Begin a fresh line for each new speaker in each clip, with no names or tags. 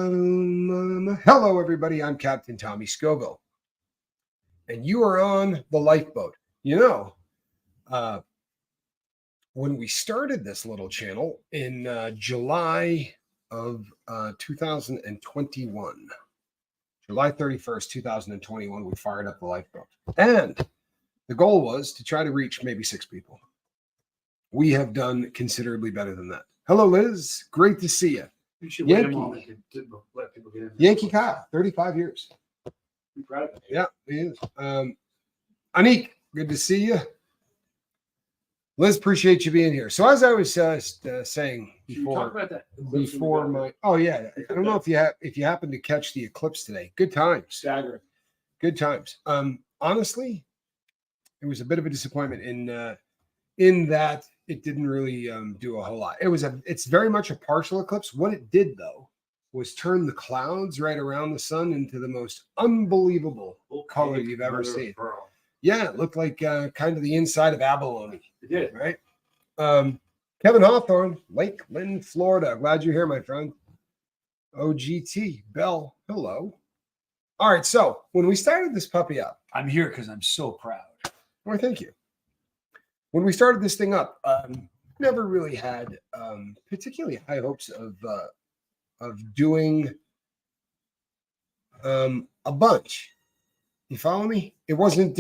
Hello, everybody. I'm Captain Tommy Scoville, and you are on the lifeboat. You know, when we started this little channel in July of 2021, July 31st, 2021, we fired up the lifeboat. And the goal was to try to reach maybe 6 people. We have done considerably better than that. Hello, Liz. Great to see you.
You should wait a moment to let people get in.
Yankee Kyle, 35 years.
I'm proud of it.
Yeah, he is. Anik, good to see you. Liz, appreciate you being here. So as I was saying before,
talk about that
before my I don't know if you happen to catch the eclipse today. Good times.
staggering.
Good times. Honestly, it was a bit of a disappointment in that it didn't really do a whole lot. It's very much a partial eclipse. What it did though was turn the clouds right around the sun into the most unbelievable color you've ever seen. Yeah, it looked like kind of the inside of abalone.
It did.
Right? Kevin Hawthorne, Lakeland, Florida. Glad you're here, my friend. OGT, Bell, hello. All right, so when we started this puppy up,
I'm here because I'm so proud.
well, thank you. When we started this thing up, never really had particularly high hopes of doing a bunch. You follow me? It wasn't.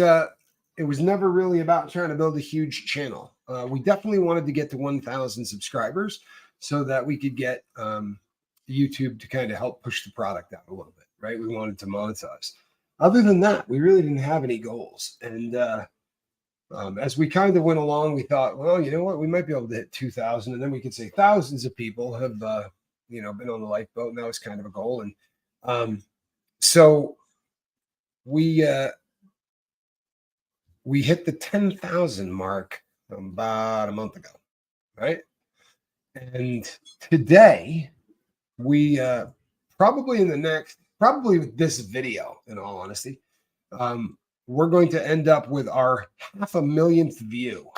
It was never really about trying to build a huge channel. We definitely wanted to get to 1,000 subscribers so that we could get YouTube to kind of help push the product out a little bit, right? We wanted to monetize. Other than that, we really didn't have any goals. And as we kind of went along, we thought, well, you know what? We might be able to hit 2,000, and then we could say thousands of people have, been on the lifeboat, and that was kind of a goal. And so we hit the 10,000 mark about a month ago, right? And today, we probably with this video, in all honesty, we're going to end up with our 500,000th view,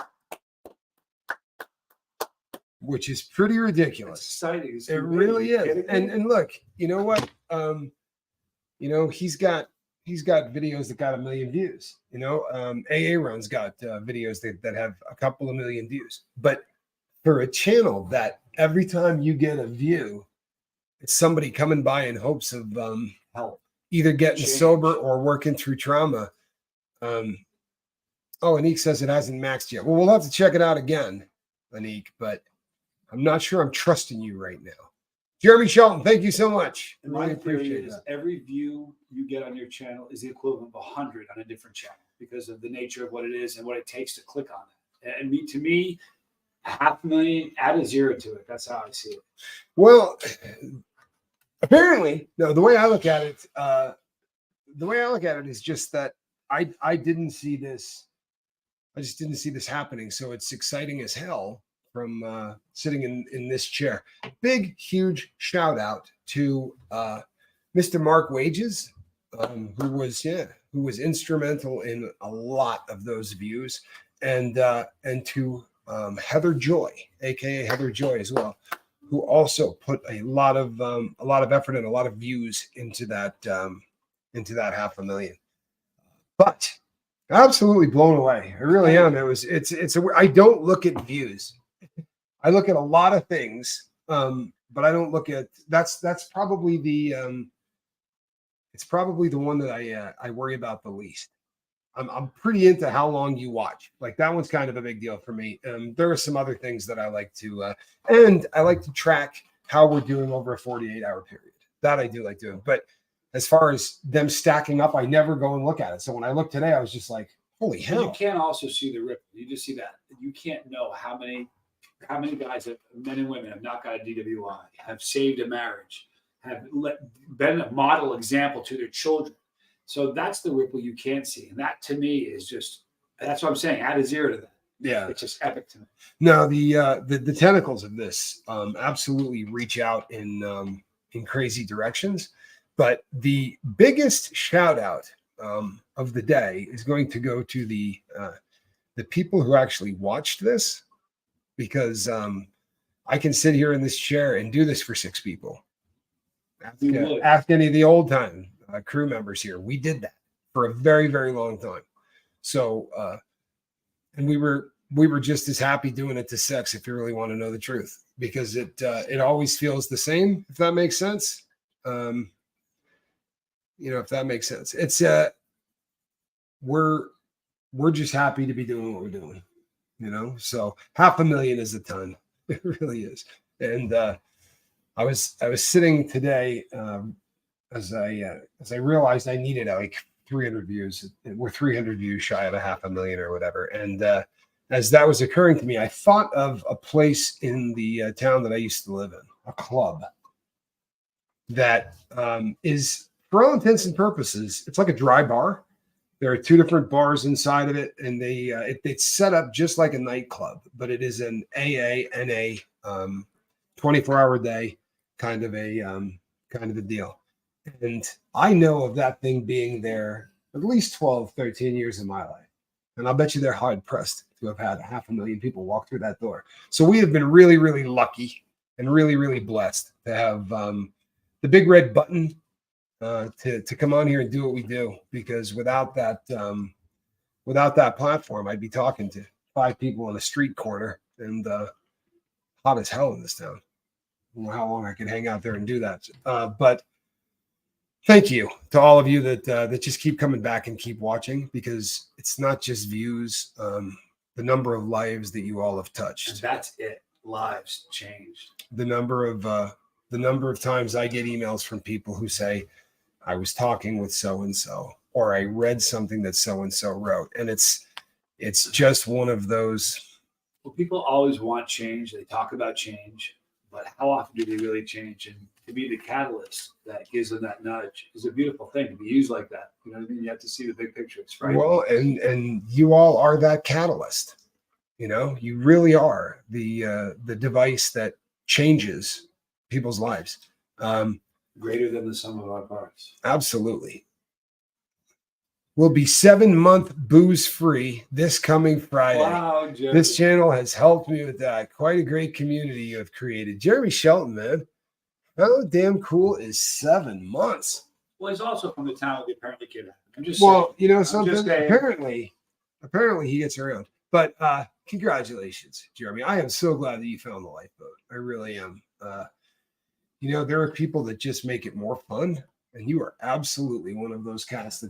which is pretty ridiculous.
It's exciting.
It really is. And look, you know what? He's got videos that got 1 million views. AA Run's got videos that have a couple of million views. But for a channel that every time you get a view, it's somebody coming by in hopes of help, either getting sober or working through trauma. Anik says it hasn't maxed yet. Well, we'll have to check it out again, Anik, but I'm not sure I'm trusting you right now. Jeremy Shelton, thank you so much.
And my theory is every view you get on your channel is the equivalent of 100 on a different channel because of the nature of what it is and what it takes to click on it. And to me, 500,000, add a 0 to it. That's how I see it.
Well, apparently, no. The way I look at it is just that I didn't see this. I just didn't see this happening. So it's exciting as hell from sitting in this chair. Big, huge shout out to Mr. Mark Wages, who was instrumental in a lot of those views, and to Heather Joy, aka Heather Joy as well, who also put a lot of effort and a lot of views into that 500,000. But absolutely blown away. I really am. I don't look at views. I look at a lot of things, but I don't look at that's probably the it's probably the one that I worry about the least. I'm pretty into how long you watch. Like that one's kind of a big deal for me. There are some other things that I like to, and I like to track how we're doing over a 48-hour period. That I do like doing. But as far as them stacking up, I never go and look at it. So when I looked today, I was just like, holy hell.
You can't also see the ripple. You just see that. You can't know how many guys, men and women, have not got a DWI, have saved a marriage, have been a model example to their children. So that's the ripple you can't see. And that to me is that's what I'm saying. Add a 0 to that.
Yeah.
It's just epic to me.
No, the tentacles of this absolutely reach out in crazy directions. But the biggest shout out of the day is going to go to the people who actually watched this, because I can sit here in this chair and do this for 6 people. Ask any of the old time crew members here. We did that for a very, very long time. So, and we were just as happy doing it to sex, if you really want to know the truth, because it always feels the same, if that makes sense. If that makes sense. It's we're just happy to be doing what we're doing, So 500,000 is a ton. It really is. And I was sitting today as I realized I needed like 300 views. We're 300 views shy of 500,000 or whatever. And as that was occurring to me, I thought of a place in the town that I used to live in, a club that is, for all intents and purposes, it's like a dry bar. There are two different bars inside of it, and it's set up just like a nightclub, but it is an AA, NA, 24-hour day kind of a deal. And I know of that thing being there at least 12, 13 years of my life. And I'll bet you they're hard pressed to have had 500,000 people walk through that door. So we have been really, really lucky and really, really blessed to have the big red button to come on here and do what we do, because without that platform, I'd be talking to 5 people on a street corner and hot as hell in this town. I don't know how long I could hang out there and do that. But thank you to all of you that just keep coming back and keep watching, because it's not just views, the number of lives that you all have touched.
And that's it. Lives changed.
The number of times I get emails from people who say, I was talking with so-and-so, or I read something that so-and-so wrote. And it's just one of those.
Well, people always want change. They talk about change, but how often do they really change? And to be the catalyst that gives them that nudge is a beautiful thing to be used like that. You know what I mean? You have to see the big picture. It's right.
Well, and you all are that catalyst. You really are the device that changes people's lives.
Greater than the sum of our parts.
Absolutely. We'll be 7-month booze free this coming Friday.
Wow, Jeremy.
This channel has helped me with that. Quite a great community you have created. Jeremy Shelton, man. How damn cool is 7 months?
Well, he's also from the town of the apparently kid. I'm just
saying.
I'm
Something.
just saying.
Apparently he gets around. But congratulations, Jeremy. I am so glad that you found the lifeboat. I really am. There are people that just make it more fun, and you are absolutely one of those cats that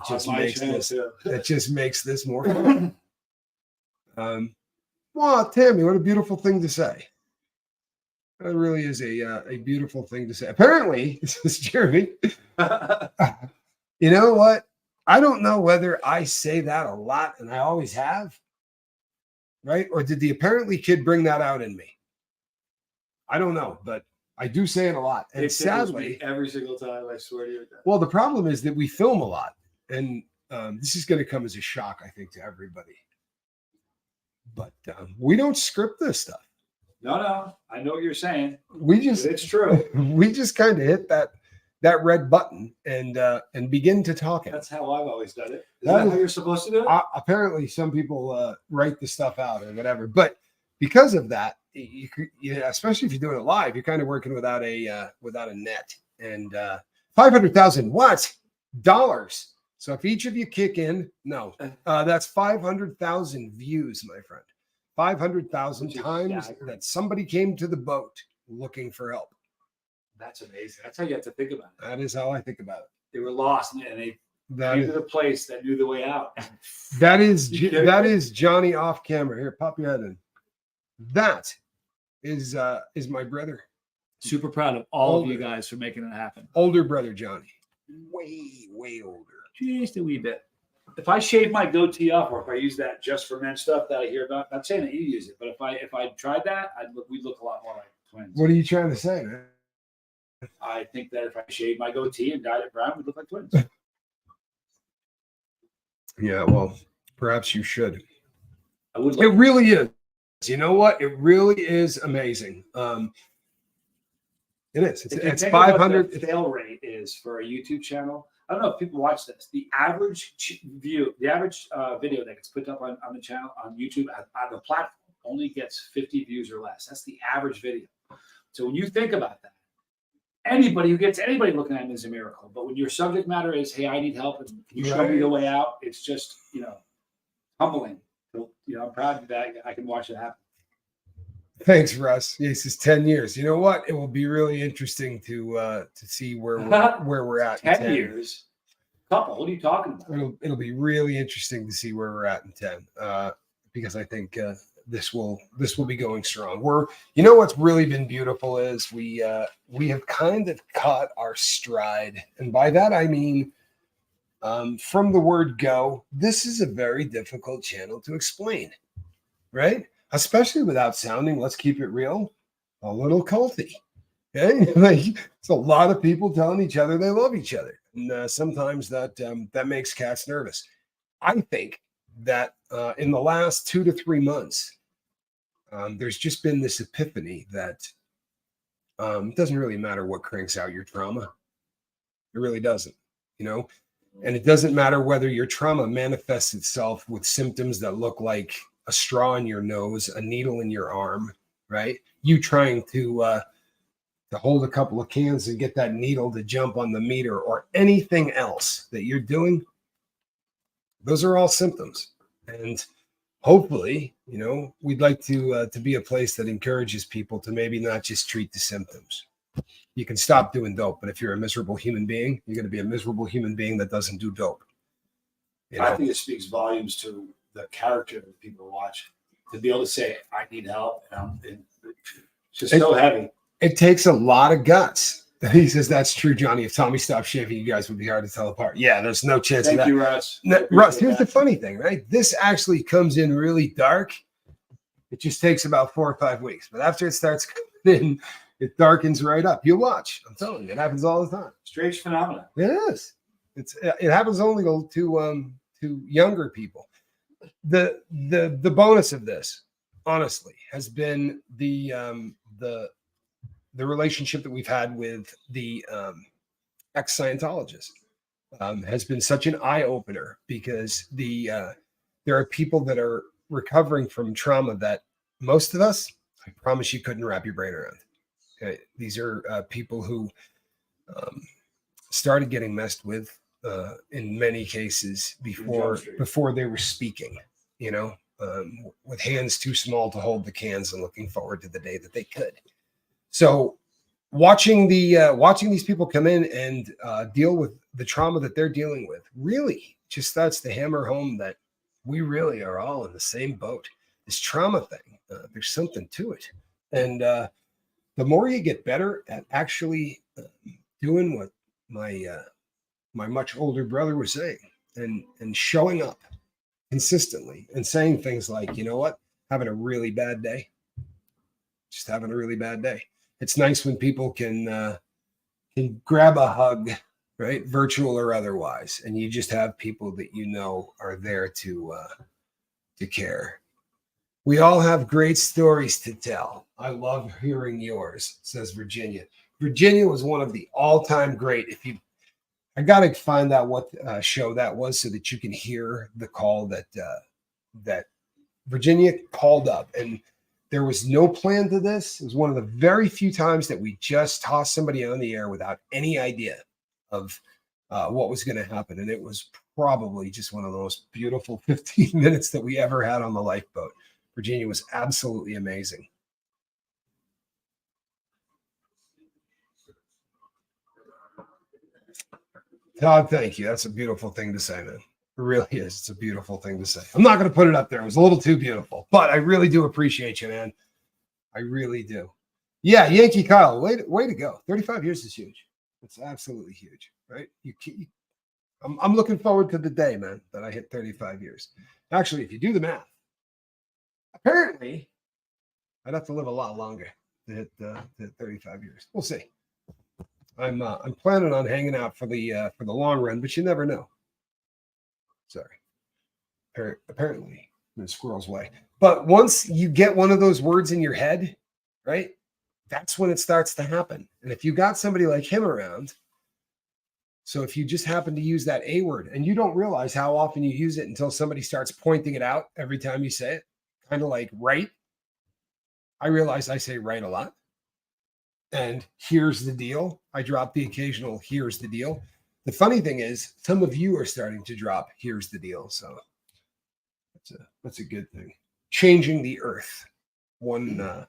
just makes this more fun. Well, Tammy, what a beautiful thing to say. That really is a beautiful thing to say. Apparently, this is Jeremy. You know what? I don't know whether I say that a lot, and I always have, right? Or did the apparently kid bring that out in me? I don't know, but I do say it a lot. And sadly,
every single time, I swear to you.
Well, the problem is that we film a lot, and this is going to come as a shock, I think, to everybody. But we don't script this stuff.
No, I know what you're saying.
It's true. We just kind of hit that red button and begin to talk.
That's how I've always done it. Is that how you're supposed to do it?
Apparently, some people write the stuff out or whatever. But because of that, especially if you're doing it live, you're kind of working without a net. And 500,000 dollars. So if each of you kick in, that's 500,000 views, my friend. 500,000 times that somebody came to the boat looking for help.
That's amazing. That's how you have to think about it.
That is how I think about it.
They were lost, and they came to the place that knew the way out.
That is Johnny off camera. Here, pop your head in. That is my brother.
Super proud of all of you guys for making it happen.
Older brother Johnny. Way older.
Just a wee bit. If I shave my goatee off, or if I use that just for men stuff that I hear about, not saying that you use it, but if I tried that, we'd look a lot more like twins.
What are you trying to say, man?
I think that if I shaved my goatee and dyed it brown, we'd look like twins.
Yeah, well, perhaps you should.
I would.
It really is. You know what? It really is amazing. It is. It's 500.
The fail rate is for a YouTube channel. I don't know if people watch this. The average video that gets put up on the channel on YouTube on the platform only gets 50 views or less. That's the average video. So when you think about that, anybody who gets anybody looking at it is a miracle. But when your subject matter is, hey, I need help, and can you show me the way out? It's just, humbling. I'm proud that I can watch it happen.
Thanks, Russ. Yes, it's 10 years. You know what? It will be really interesting to see where we're at.
10 years. Couple. What are you talking about?
It'll be really interesting to see where we're at in 10. Because I think this will be going strong. What's really been beautiful is we have kind of caught our stride, and by that I mean from the word go. This is a very difficult channel to explain, right? Especially without sounding, let's keep it real, a little culty. Okay, like it's a lot of people telling each other they love each other, and sometimes that makes cats nervous. I think that in the last 2 to 3 months, there's just been this epiphany that it doesn't really matter what cranks out your trauma. It really doesn't, and it doesn't matter whether your trauma manifests itself with symptoms that look like a straw in your nose, a needle in your arm, right? You trying to hold a couple of cans and get that needle to jump on the meter, or anything else that you're doing. Those are all symptoms. And hopefully, we'd like to be a place that encourages people to maybe not just treat the symptoms. You can stop doing dope, but if you're a miserable human being, you're going to be a miserable human being that doesn't do dope.
I think it speaks volumes to the character that people watch, to be able to say, I need help. It's just so heavy.
It takes a lot of guts. He says, that's true, Johnny. If Tommy stopped shaving, you guys would be hard to tell apart. Yeah, there's no chance of that.
Thank you, Russ.
Russ, here's the funny thing, right? This actually comes in really dark. It just takes about 4 or 5 weeks. But after it starts coming in, it darkens right up. You'll watch. I'm telling you, it happens all the time.
Strange phenomenon.
It is. It happens only to younger people. The bonus of this, honestly, has been the relationship that we've had with the ex-Scientologists has been such an eye-opener, because there are people that are recovering from trauma that most of us, I promise you, couldn't wrap your brain around. Okay? These are people who started getting messed with in many cases before they were speaking, with hands too small to hold the cans and looking forward to the day that they could. So watching these people come in and deal with the trauma that they're dealing with really just starts to hammer home that we really are all in the same boat. This trauma thing, there's something to it. And the more you get better at actually doing what my much older brother was saying, and showing up consistently and saying things like, you know what, having a really bad day, just having a really bad day. It's nice when people can grab a hug, right, virtual or otherwise, and you just have people that are there to care. We all have great stories to tell. I love hearing yours, says Virginia. Virginia was one of the all-time great. I got to find out what show that was so that you can hear the call that Virginia called up. And there was no plan to this. It was one of the very few times that we just tossed somebody on the air without any idea of what was going to happen. And it was probably just one of the most beautiful 15 minutes that we ever had on the lifeboat. Virginia was absolutely amazing. Todd, thank you. That's a beautiful thing to say, man. It really is. It's a beautiful thing to say. I'm not going to put it up there. It was a little too beautiful, but I really do appreciate you, man. I really do. Yeah, Yankee Kyle, way to go. 35 years is huge. It's absolutely huge, right? I'm looking forward to the day, man, that I hit 35 years. Actually, if you do the math, apparently I'd have to live a lot longer to hit 35 years. We'll see. I'm planning on hanging out for the long run, but you never know. Sorry. Apparently, in a squirrel's way. But once you get one of those words in your head, right, that's when it starts to happen. And if you got somebody like him around, so if you just happen to use that A word and you don't realize how often you use it until somebody starts pointing it out every time you say it, kind of like right. I realize I say right a lot. and here's the deal. I drop the occasional here's the deal. The funny thing is, some of you are starting to drop here's the deal. So that's a good thing. Changing the earth one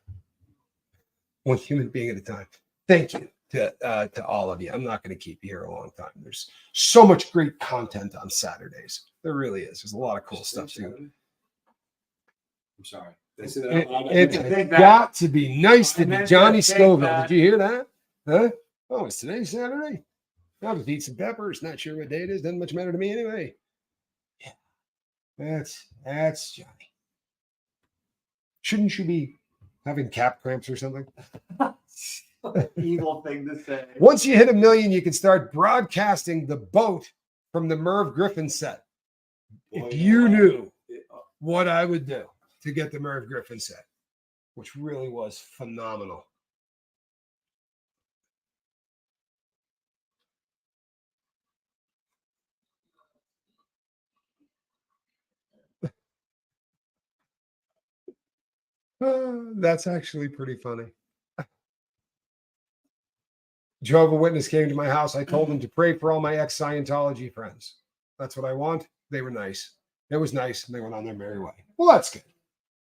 human being at a time. Thank you to all of you. I'm not going to keep you here a long time. There's so much great content on Saturdays. There really is. There's a lot of cool stuff too.
I'm sorry.
It's got to be nice to be Johnny Scoville. Did you hear that? Huh? Oh, it's today Saturday. I'll just eat some peppers. Not sure what day it is. Doesn't much matter to me anyway. Yeah, that's Johnny. Shouldn't you be having cap cramps or something?
Evil thing to say.
Once you hit 1 million, you can start broadcasting the boat from the Merv Griffin set. If you knew what I would do to get the Merv Griffin set, which really was phenomenal. That's actually pretty funny. Jehovah's Witness came to my house. I told them to pray for all my ex-Scientology friends. That's what I want. They were nice. It was nice, and they went on their merry way. Well, that's good.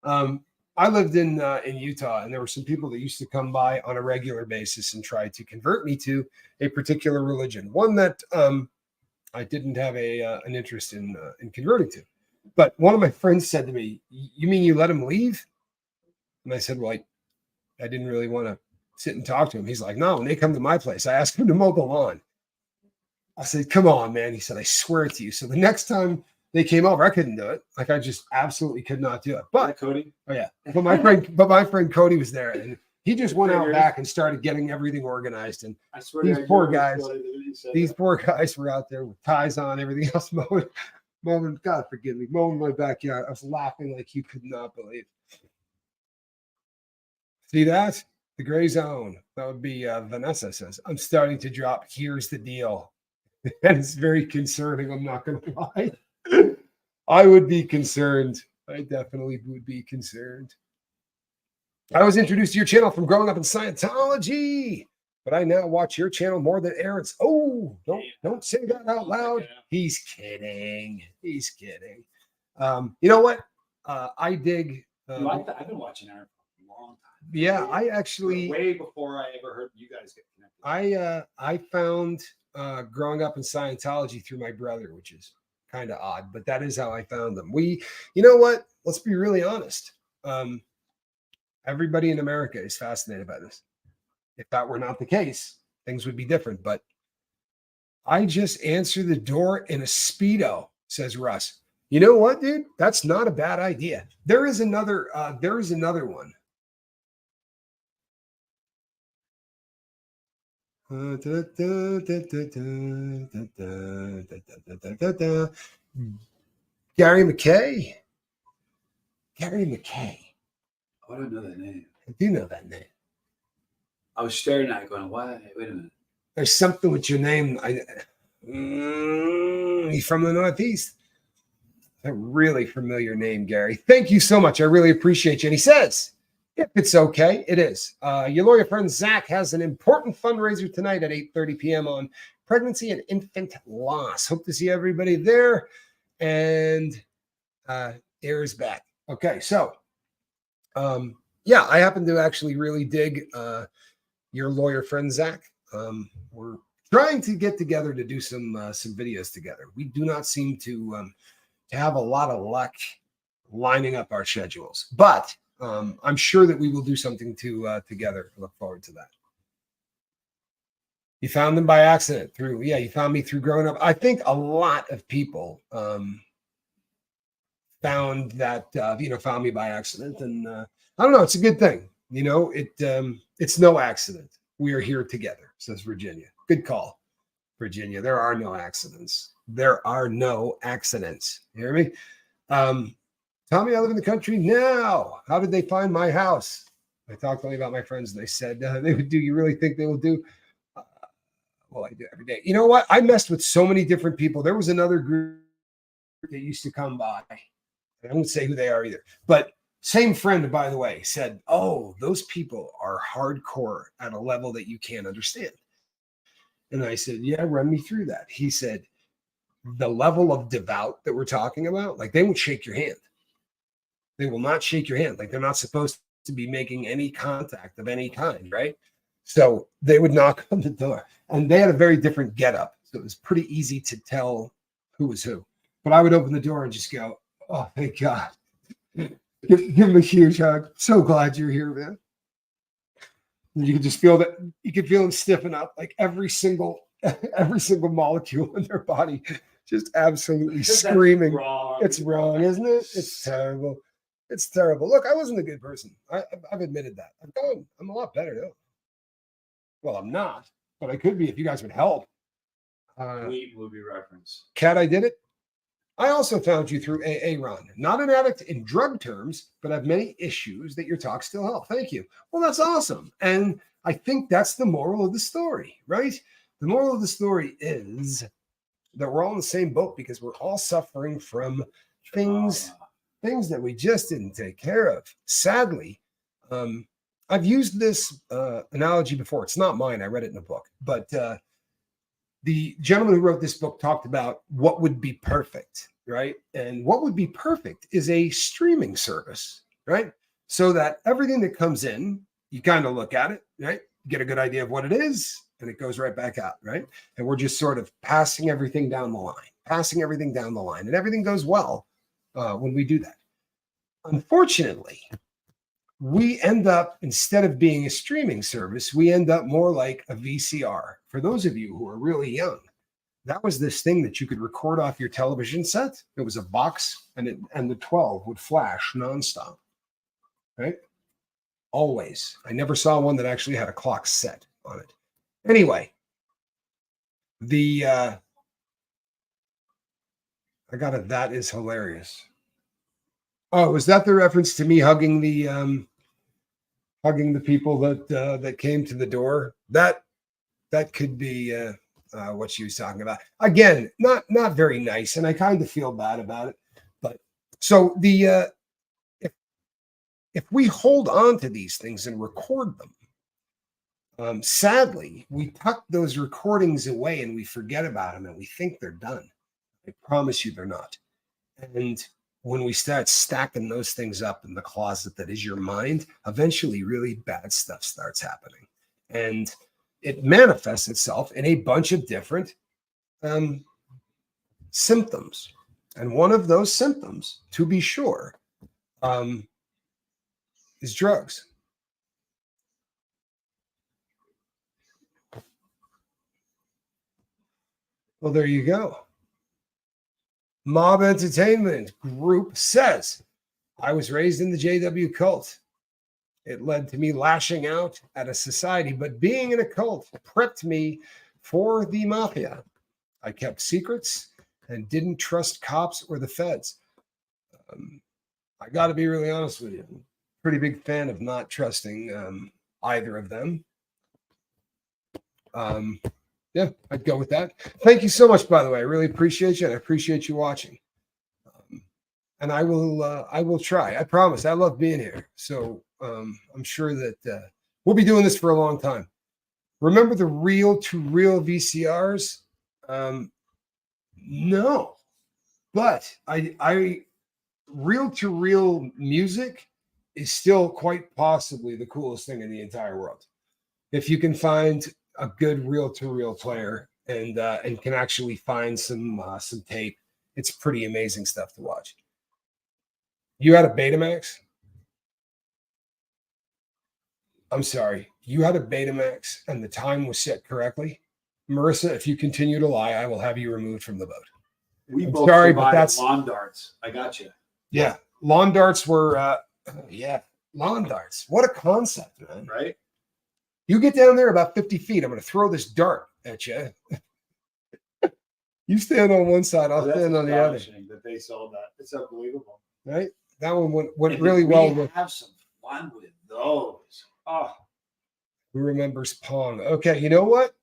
I lived in Utah, and there were some people that used to come by on a regular basis and try to convert me to a particular religion, one that I didn't have an interest in converting to. But one of my friends said to me, "You mean you let him leave?" And I said, "Well, I didn't really want to sit and talk to him." He's like, "No, when they come to my place, I ask them to mow the lawn." I said, "Come on, man." He said, "I swear to you." So the next time they came over, I couldn't do it. Like, I just absolutely could not do it. But
Cody,
oh yeah, but my friend Cody was there, and he just went out back and started getting everything organized. And
I swear
these poor guys were out there with ties on, everything else, mowing. God forgive me, mowing my backyard. I was laughing like you could not believe. See that? The gray zone. That would be Vanessa says, "I'm starting to drop. Here's the deal." And it's very concerning. I'm not going to lie. I would be concerned. I definitely would be concerned. I was introduced to your channel from growing up in Scientology, but I now watch your channel more than Aaron's. Oh, don't say that out loud. He's kidding. He's kidding. You know what? I dig.
I've been watching Aaron for a long time.
Yeah, I actually
way before I ever heard you guys get connected.
I found growing up in Scientology through my brother, which is kind of odd, but that is how I found them. You know what? Let's be really honest. Everybody in America is fascinated by this. If that were not the case, things would be different. But I just answer the door in a Speedo, says Russ. You know what, dude? That's not a bad idea. There is another one. Gary McKay.
I don't know that name.
I do know that name.
I was staring at it going, why? Wait a minute.
There's something with your name. He's from the Northeast. A really familiar name, Gary. Thank you so much. I really appreciate you. And he says, if it's okay, it is. Your lawyer friend Zach has an important fundraiser tonight at 8:30 p.m. on pregnancy and infant loss. Hope to see everybody there. And Air's back. Okay, so yeah, I happen to actually really dig your lawyer friend Zach. We're trying to get together to do some videos together. We do not seem to have a lot of luck lining up our schedules, but I'm sure that we will do something together. I look forward to that. You found them by accident you found me through growing up. I think a lot of people found me by accident, and I don't know. It's a good thing. It's no accident. We are here together, says Virginia. Good call, Virginia. There are no accidents. There are no accidents. You hear me? Tommy, I live in the country now. How did they find my house? I talked only about my friends, and they said they would do. You really think they will do? Well, I do every day. You know what? I messed with so many different people. There was another group that used to come by. I won't say who they are either, but Same friend, by the way, said, "Oh, those people are hardcore at a level that you can't understand." And I said, "Yeah, run me through that." He said, "The level of devout that we're talking about, like they would shake your hand. They will not shake your hand. Like they're not supposed to be making any contact of any kind, right?" So they would knock on the door, and they had a very different getup. So it was pretty easy to tell who was who. But I would open the door and just go, "Oh, thank God." Give him a huge hug. So glad you're here, man. And you could just feel that you could feel them stiffen up, like every single molecule in their body, just absolutely screaming.
Wrong.
It's wrong, isn't it? It's terrible. It's terrible. Look, I wasn't a good person. I've admitted that. I'm a lot better now. Well, I'm not, but I could be if you guys would help.
Sweet movie reference.
Cat, I did it. I also found you through AA, Ron. Not an addict in drug terms, but have many issues that your talk still help. Thank you. Well, that's awesome. And I think that's the moral of the story, right? The moral of the story is that we're all in the same boat because we're all suffering from things that we just didn't take care of. Sadly, I've used this analogy before. It's not mine. I read it in a book, but the gentleman who wrote this book talked about what would be perfect, right? And what would be perfect is a streaming service, right? So that everything that comes in, you kind of look at it, right? Get a good idea of what it is, and it goes right back out, right? And we're just sort of passing everything down the line, and everything goes well when we do that. Unfortunately, we end up, instead of being a streaming service, we end up more like a VCR. For those of you who are really young, that was this thing that you could record off your television set. It was a box, and the 12 would flash nonstop, right? Always. I never saw one that actually had a clock set on it. Anyway, I got it. That is hilarious. Oh, was that the reference to me hugging the people that came to the door? That could be what she was talking about. Again, not very nice, and I kind of feel bad about it. But so if we hold on to these things and record them, sadly, we tuck those recordings away and we forget about them and we think they're done. I promise you, they're not. And when we start stacking those things up in the closet that is your mind, eventually really bad stuff starts happening. And it manifests itself in a bunch of different symptoms. And one of those symptoms, to be sure, is drugs. Well, there you go. Mob Entertainment Group says, I was raised in the JW cult. It led to me lashing out at a society, but being in a cult prepped me for the mafia. I kept secrets and didn't trust cops or the feds. I got to be really honest with you. I'm a pretty big fan of not trusting either of them. Yeah, I'd go with that. Thank you so much, by the way. I really appreciate you, and I appreciate you watching. And I will try. I promise. I love being here. So I'm sure that we'll be doing this for a long time. Remember the reel-to-reel VCRs? No, but I reel-to-reel music is still quite possibly the coolest thing in the entire world. If you can find a good reel-to-reel player and can actually find some tape, it's pretty amazing stuff to watch. You had a Betamax? I'm sorry. You had a Betamax and the time was set correctly? Marissa, if you continue to lie, I will have you removed from the boat.
I'm both sorry, but that's lawn darts. I got you.
Yeah. Lawn darts were, lawn darts. What a concept, man.
Right?
You get down there about 50 feet. I'm going to throw this dart at you. You stand on one side, I'll stand on the other.
That they sold that. It's unbelievable.
Right? That one went really well.
We have some fun with those. Oh.
Who remembers Pong? Okay, you know what?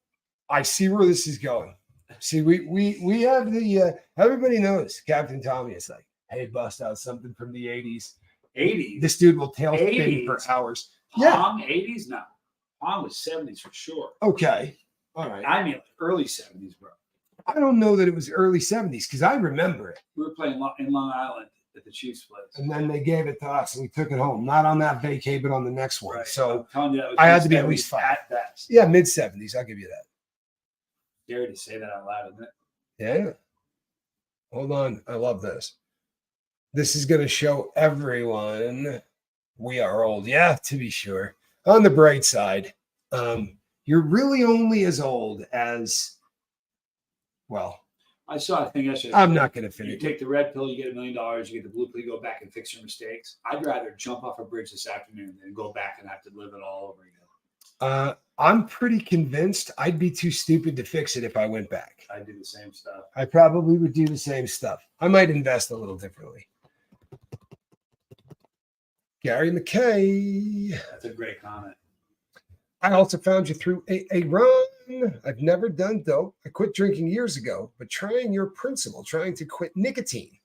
I see where this is going. See, we have the everybody knows Captain Tommy is like, hey, bust out something from the 80s.
80s.
This dude will tail spin
80s.
for hours.
Pong, 80s? No. Pong was 70s for sure.
Okay. All right.
I mean, like early 70s, bro.
I don't know that it was early 70s because I remember it.
We were playing in Long Island at the Chiefs' place.
And then they gave it to us and we took it home. Not on that vacay, but on the next one.
Right.
So
I'm telling you, that was
I had to be at
mid-70s
least 5.
at best.
Yeah, mid 70s. I'll give you that.
Scary to say that out loud, isn't it?
Yeah. Hold on. I love this. This is going to show everyone we are old. Yeah, to be sure. On the bright side, you're really only as old as, well,
I saw a thing yesterday.
I'm not going to
You
finish.
take the red pill, you get $1 million. You get the blue pill, you go back and fix your mistakes. I'd rather jump off a bridge this afternoon than go back and have to live it all over again.
I'm pretty convinced I'd be too stupid to fix it if I went back.
I'd do the same stuff.
I probably would do the same stuff. I might invest a little differently. Gary McKay.
That's a great comment.
I also found you through a run. I've never done dope. I quit drinking years ago, but trying your principle, trying to quit nicotine,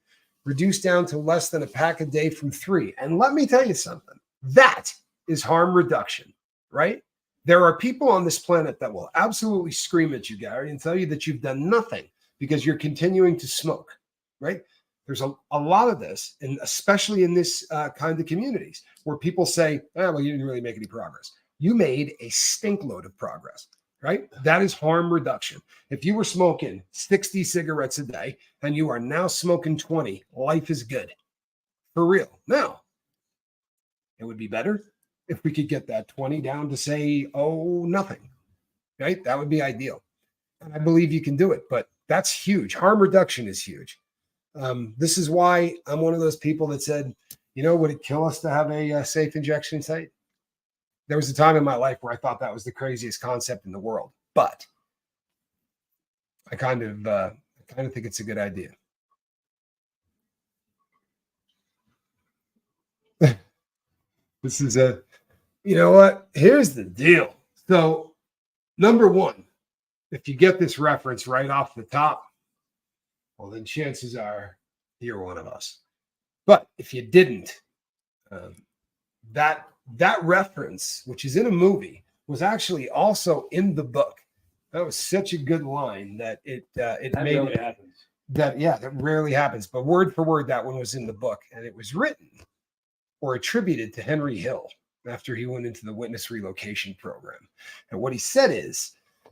reduced down to less than a pack a day from 3. And let me tell you something. That is harm reduction, right? There are people on this planet that will absolutely scream at you, Gary, and tell you that you've done nothing because you're continuing to smoke, right? There's a lot of this, and especially in this kind of communities where people say, oh, well, you didn't really make any progress. You made a stink load of progress, right? That is harm reduction. If you were smoking 60 cigarettes a day and you are now smoking 20, life is good. For real. Now, it would be better if we could get that 20 down to say, oh, nothing, right? That would be ideal. And I believe you can do it, but that's huge. Harm reduction is huge. This is why I'm one of those people that said, you know, would it kill us to have a safe injection site? There was a time in my life where I thought that was the craziest concept in the world, but I kind of think it's a good idea. This is you know what? Here's the deal. So, number one, if you get this reference right off the top, well, then chances are you're one of us. But if you didn't, that reference, which is in a movie, was actually also in the book. That was such a good line that it
That
made
really
it,
happens.
that rarely happens. But word for word, that one was in the book, and it was written or attributed to Henry Hill after he went into the witness relocation program. And what he said is,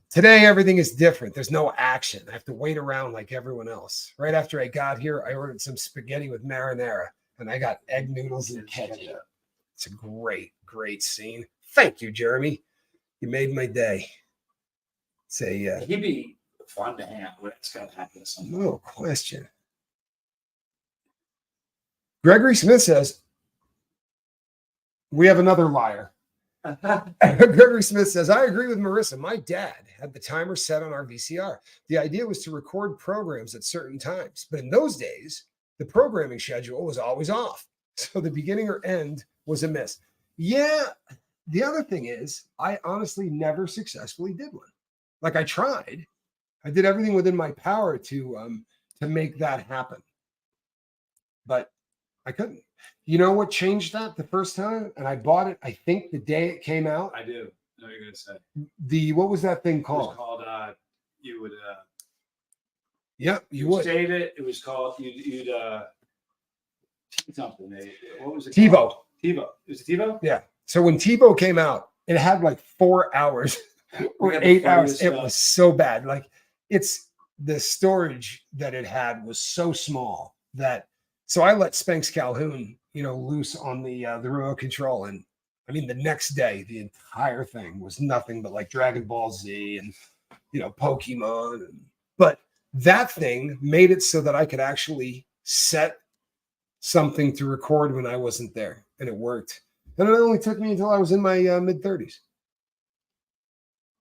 today everything is different. There's no action. I have to wait around like everyone else. Right after I got here, I ordered some spaghetti with marinara, and I got egg noodles and ketchup. It's a great, great scene. Thank you, Jeremy. You made my day. It's a
He'd be fun to hang out with. It's got to happen to someone.
no question. Gregory Smith says, we have another liar. Gregory Smith says, I agree with Marissa. My dad had the timer set on our VCR. The idea was to record programs at certain times. But in those days, the programming schedule was always off. So the beginning or end was a miss. Yeah. The other thing is, I honestly never successfully did one. Like I tried. I did everything within my power to make that happen. But I couldn't. You know what changed that the first time? And I bought it, I think, the day it came out.
I do. I know what you're going to say.
What was that thing
It
called?
was called, you would
Yep, you would.
save it. It was called, you'd something. What was it
TiVo.
called? TiVo. Is it TiVo?
Yeah. So when TiVo came out, it had like 4 hours or 8 hours. It was so bad. Like it's the storage that it had was so small that, so I let Spanx Calhoun, loose on the remote control. And I mean, the next day, the entire thing was nothing but like Dragon Ball Z and, Pokemon. But that thing made it so that I could actually set something to record when I wasn't there. And it worked. And it only took me until I was in my mid-30s.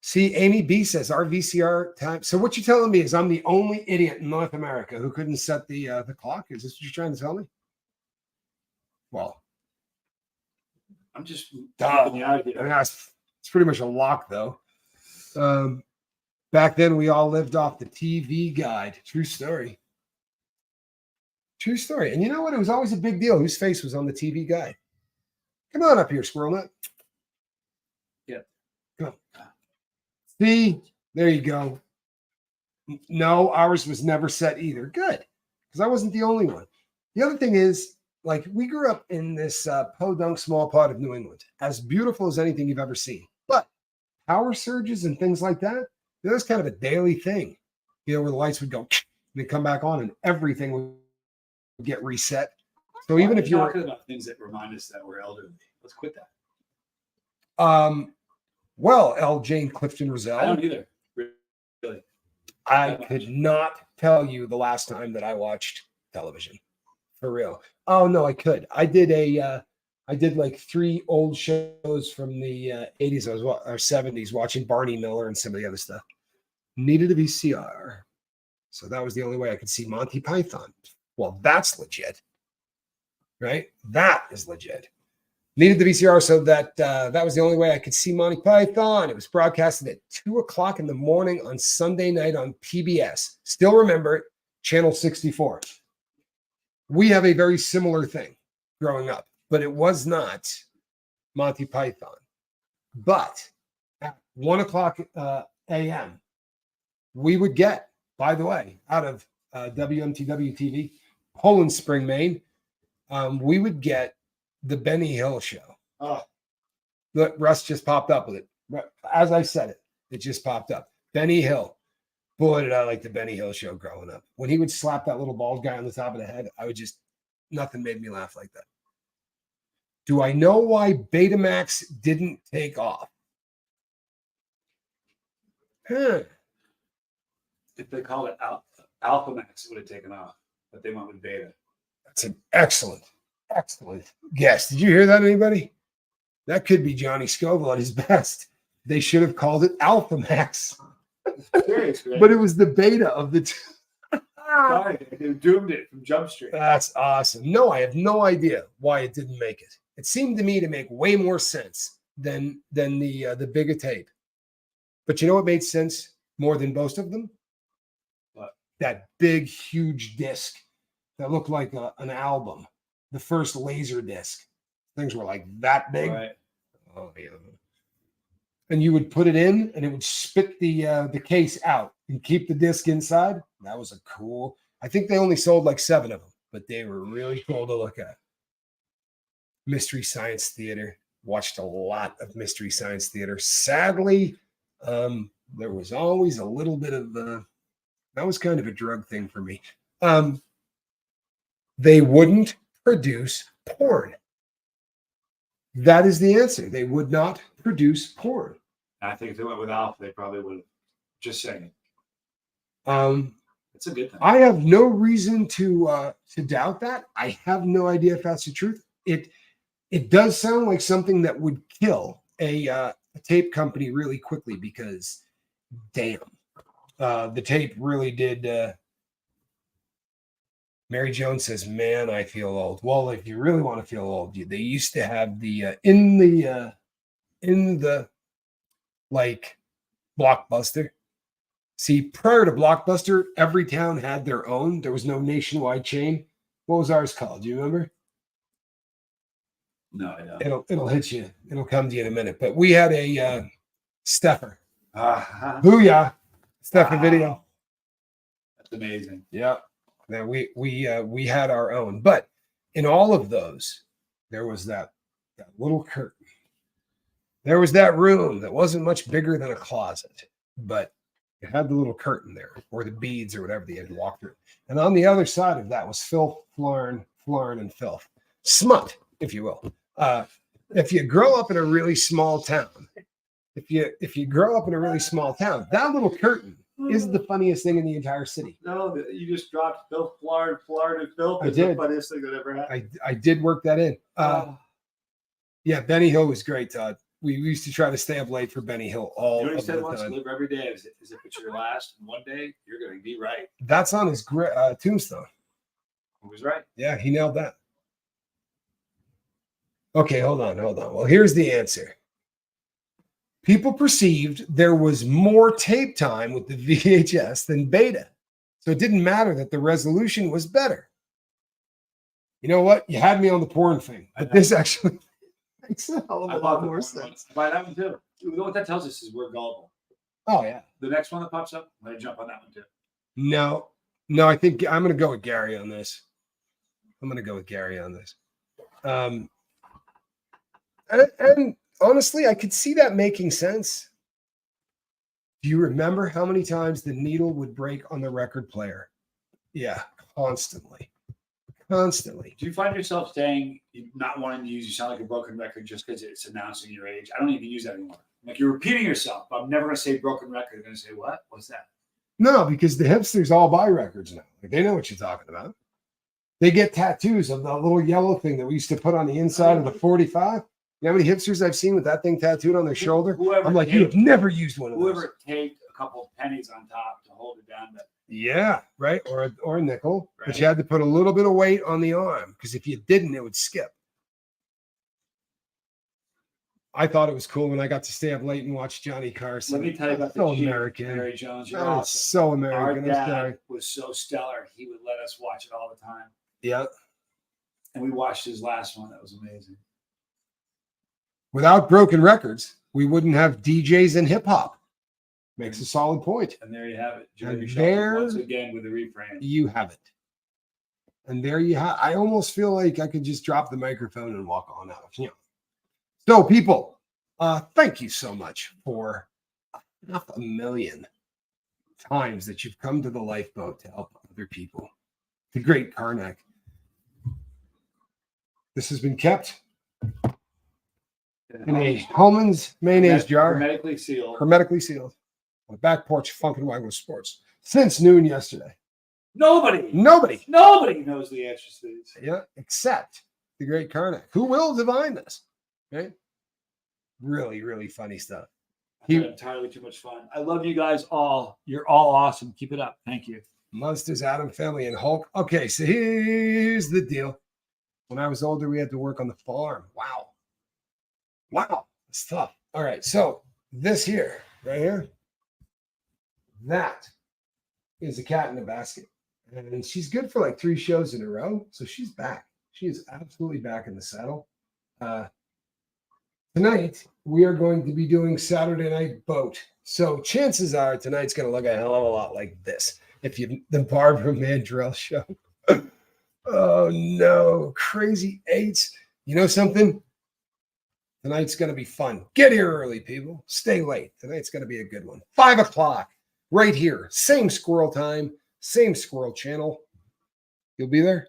See, Amy B says our VCR time. So what you're telling me is I'm the only idiot in North America who couldn't set the clock? Is this what you're trying to tell me? Well,
I'm just helping you out here.
I mean, it's pretty much a lock, though. Back then, we all lived off the TV guide. True story. True story. And you know what? It was always a big deal whose face was on the TV guide. Come on up here, Squirrel Nut.
Yeah.
Come on. See, there you go. No, ours was never set either. Good, because I wasn't the only one. The other thing is, like, we grew up in this podunk small part of New England, as beautiful as anything you've ever seen. But power surges and things like that, that was kind of a daily thing. You know, where the lights would go and then come back on, and everything would get reset. So even if you're
talking about things that remind us that we're elderly, let's quit that.
Well, L. Jane Clifton Roselle.
I don't either. Really.
I could not tell you the last time that I watched television. For real. Oh no, I could. I did like 3 old shows from the 80s or 70s, watching Barney Miller and some of the other stuff. Needed a VCR. So that was the only way I could see Monty Python. Well, that's legit. Right? That is legit. Needed the VCR so that that was the only way I could see Monty Python. It was broadcasted at 2:00 in the morning on Sunday night on PBS. Still remember it, Channel 64. We have a very similar thing growing up, but it was not Monty Python. But at 1:00 a.m., we would get, by the way, out of WMTW TV, Poland Spring, Maine, we would get the Benny Hill Show. Oh, look, Russ just popped up with it. As I said it, it just popped up. Benny Hill. Boy, did I like the Benny Hill Show growing up. When he would slap that little bald guy on the top of the head, I would just, nothing made me laugh like that. Do I know why Betamax didn't take off?
If they called it Alpha Max, it would have taken off, but they went with Beta.
That's an excellent guess. Did you hear that, anybody? That could be Johnny Scoville at his best. They should have called it Alpha Max.
Serious, right?
But it was the beta of the two.
They doomed it from Jump Street.
That's awesome. No, I have no idea why it didn't make it. It seemed to me to make way more sense than the bigger tape. But you know what made sense more than most of them?
What?
That big, huge disc that looked like an album. The first laser disc. Things were like that big.
Right.
Oh yeah. And you would put it in, and it would spit the case out and keep the disc inside. That was a cool. I think they only sold like 7 of them, but they were really cool to look at. Mystery Science Theater. Watched a lot of Mystery Science Theater. Sadly, there was always a little bit of that was kind of a drug thing for me. They wouldn't produce porn. That is the answer. They would not produce porn.
I think if they went with Alpha, they probably would have. Just saying. It's a good thing.
I have no reason to doubt that. I have no idea if that's the truth. It does sound like something that would kill a tape company really quickly because, damn, the tape really did. Mary Jones says, "Man, I feel old." Well, if you really want to feel old, they used to have the in the like Blockbuster. See, prior to Blockbuster, every town had their own. There was no nationwide chain. What was ours called? Do you remember?
No, I don't.
It'll hit you. It'll come to you in a minute. But we had a Steffer.
Booyah!
Steffer Video.
That's amazing.
Yeah. Now we had our own, but in all of those, there was that little curtain. There was that room that wasn't much bigger than a closet, but it had the little curtain there, or the beads, or whatever they had to walk through. And on the other side of that was filth, flarn, and filth, smut, if you will. If you grow up in a really small town, if you grow up in a really small town, that little curtain is the funniest thing in the entire city.
No, you just dropped filth, flarn, and filth.
I did.
The funniest thing that ever happened.
I did work that in. Yeah, Benny Hill was great, Todd. We used to try to stay up late for Benny Hill all
you know what he
of
said
the
once?
time.
Live every day as if it's your last, and one day you're going to be right.
That's on his tombstone.
He was right.
Yeah, he nailed that. Okay, hold on. Well, here's the answer. People perceived there was more tape time with the VHS than beta. So it didn't matter that the resolution was better. You know what? You had me on the porn thing, but this actually makes a hell of
I
a
love
lot
the
more
porn one.
sense.
Buy that one too. You know what that tells us is we're gullible.
Oh yeah.
The next one that pops up, I'm gonna jump on that one too.
No, no, I think I'm going to go with Gary on this. I'm going to go with Gary on this. And honestly, I could see that making sense. Do you remember how many times the needle would break on the record player? Yeah, constantly. Constantly.
Do you find yourself saying not wanting to use "you sound like a broken record" just because it's announcing your age? I don't even use that anymore. Like you're repeating yourself. But I'm never gonna say broken record. I'm gonna say what? What's that?
No, because the hipsters all buy records now. Like, they know what you're talking about. They get tattoos of the little yellow thing that we used to put on the inside of the 45. You know how many hipsters I've seen with that thing tattooed on their shoulder?
Whoever
I'm like, you have never used one of those.
Whoever taped a couple of pennies on top to hold it down.
Yeah, right. Or a nickel.
Right.
But you had to put a little bit of weight on the arm because if you didn't, it would skip. I thought it was cool when I got to stay up late and watch Johnny Carson.
Let me tell you about
so
the Chief,
American.
Mary Jones. You're
That is
awesome.
so
Our
American. I'm sorry.
dad was so stellar. He would let us watch it all the time.
Yeah.
And we watched his last one. That was amazing.
Without broken records, we wouldn't have DJs in hip hop. Makes a solid point.
And there you have it.
And
Jeremy
there-
Shelton once again with a reframe.
You have it. And there you have. I almost feel like I could just drop the microphone and walk on out. You know. So, people, thank you so much for 500,000 times that you've come to the lifeboat to help other people. The great Karnak. This has been kept in a Hellman's mayonnaise jar,
Hermetically sealed.
hermetically sealed, on the back porch of Funkin' Wagon Sports since noon yesterday.
Nobody knows the answers to these.
Yeah, except the great Karnak, who will divine this. Okay, really, really funny stuff.
I had entirely too much fun. I love you guys all. You're all awesome. Keep it up. Thank you.
Monsters, Adam Family, and Hulk. Okay, so here's the deal. When I was older, we had to work on the farm. Wow, it's tough. All right, so this here, right here, that is a cat in a basket. And she's good for like 3 shows in a row. So she's back. She is absolutely back in the saddle. Tonight, we are going to be doing Saturday Night Boat. So chances are tonight's going to look a hell of a lot like this. If you the Barbara Mandrell show. Oh no, crazy 8s. You know something? Tonight's going to be fun. Get here early, people. Stay late. Tonight's going to be a good one. 5 o'clock, right here. Same squirrel time, same squirrel channel. You'll be there?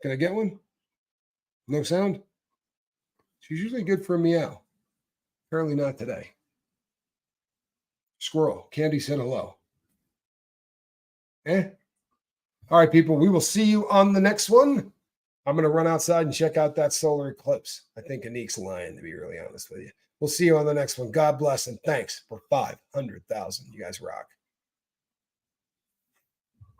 Can I get one? No sound? She's usually good for a meow. Apparently not today. Squirrel. Candy said hello. All right, people. We will see you on the next one. I'm going to run outside and check out that solar eclipse. I think Anik's lying, to be really honest with you. We'll see you on the next one. God bless and thanks for 500,000. You guys rock.